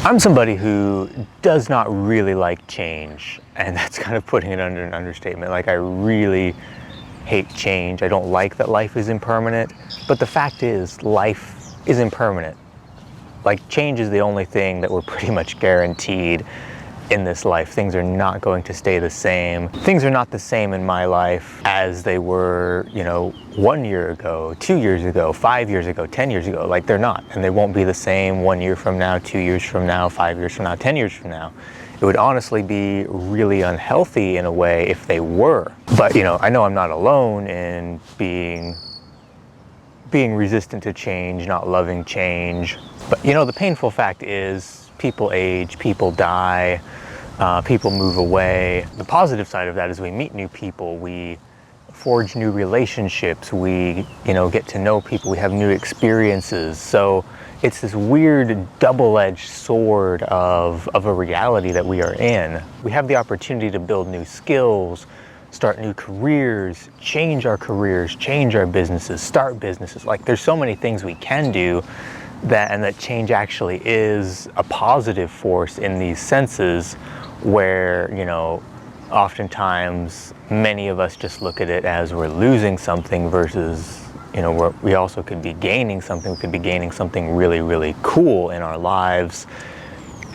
I'm somebody who does not really like change, and that's kind of putting it under an understatement. Like, I really hate change. I don't like that life is impermanent, but the fact is, life is impermanent. Like, change is the only thing that we're pretty much guaranteed in this life. Things are not going to stay the same. Things are not the same in my life as they were, 1 year ago, 2 years ago, 5 years ago, 10 years ago. Like, they're not, and they won't be the same 1 year from now, 2 years from now, 5 years from now, 10 years from now. It would honestly be really unhealthy in a way if they were. But, I know I'm not alone in being resistant to change, not loving change. But, the painful fact is, people age, people die, people move away. The positive side of that is we meet new people, we forge new relationships, we, get to know people, we have new experiences. So it's this weird double-edged sword of a reality that we are in. We have the opportunity to build new skills, start new careers, change our businesses, start businesses. Like, there's so many things we can do, that change actually is a positive force in these senses, where, oftentimes many of us just look at it as we're losing something versus, we also could be gaining something. We could be gaining something really, really cool in our lives.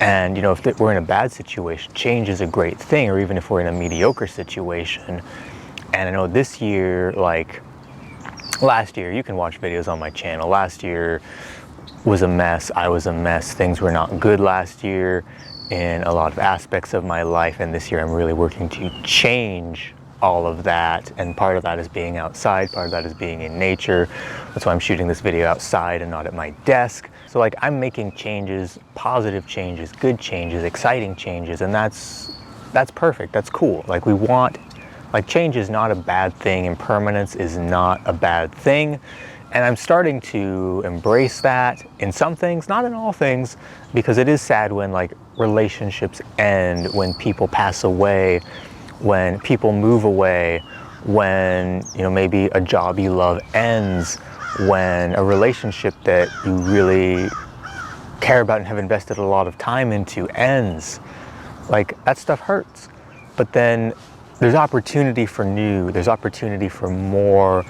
And, if we're in a bad situation, change is a great thing, or even if we're in a mediocre situation. And I know this year, like last year, you can watch videos on my channel. Last year was a mess. I was a mess. Things were not good last year in a lot of aspects of my life, and this year I'm really working to change all of that. And part of that is being outside, part of that is being in nature. That's why I'm shooting this video outside and not at my desk. So, like, I'm making changes, positive changes, good changes, exciting changes, and that's perfect. That's cool. Like, change is not a bad thing. Impermanence is not a bad thing. And I'm starting to embrace that in some things, not in all things, because it is sad when, like, relationships end, when people pass away, when people move away, when, maybe a job you love ends, when a relationship that you really care about and have invested a lot of time into ends. Like, that stuff hurts. But then there's opportunity for new, there's opportunity for more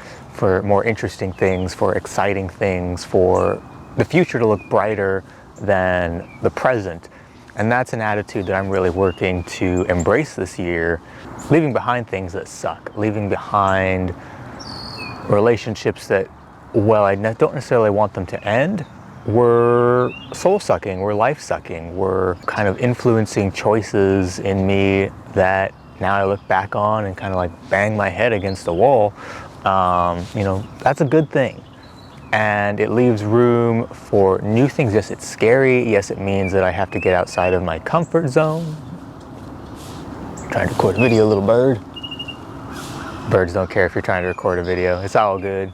interesting things, for exciting things, for the future to look brighter than the present. And that's an attitude that I'm really working to embrace this year, leaving behind things that suck, leaving behind relationships that, well, I don't necessarily want them to end, were soul-sucking, were life-sucking, were kind of influencing choices in me that now I look back on and kind of like bang my head against the wall. That's a good thing. And it leaves room for new things. Yes, it's scary. Yes, it means that I have to get outside of my comfort zone. Trying to record a video, little bird. Birds don't care if you're trying to record a video. It's all good.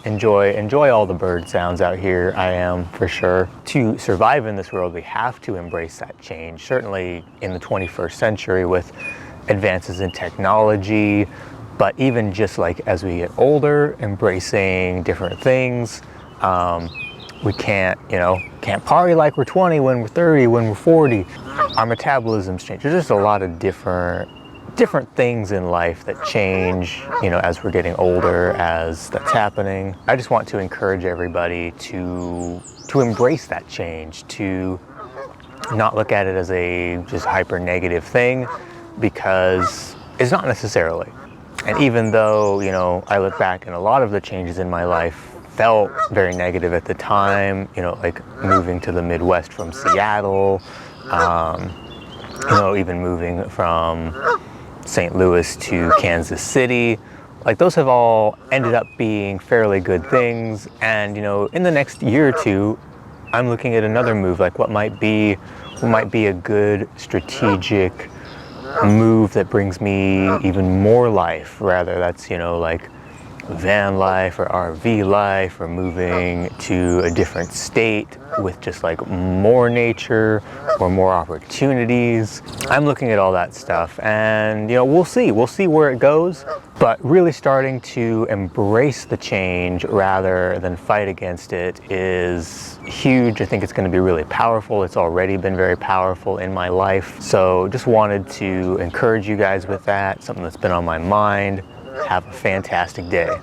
Enjoy all the bird sounds out here. I am, for sure. To survive in this world, we have to embrace that change. Certainly in the 21st century with advances in technology, but even just like as we get older, embracing different things. We can't party like we're 20 when we're 30, when we're 40. Our metabolisms change. There's just a lot of different things in life that change, as we're getting older, as that's happening. I just want to encourage everybody to embrace that change, to not look at it as a just hyper negative thing, because it's not necessarily. And even though, I look back and a lot of the changes in my life felt very negative at the time, like moving to the Midwest from Seattle, even moving from St. Louis to Kansas City, like those have all ended up being fairly good things. And, in the next year or two, I'm looking at another move, like what might be a good strategic move that brings me even more life. Rather, that's, like van life or RV life, or moving to a different state with just like more nature, or more opportunities. I'm looking at all that stuff, and we'll see where it goes, but really starting to embrace the change rather than fight against it is huge. I think it's going to be really powerful. It's already been very powerful in my life. So just wanted to encourage you guys with that, something that's been on my mind. Have a fantastic day.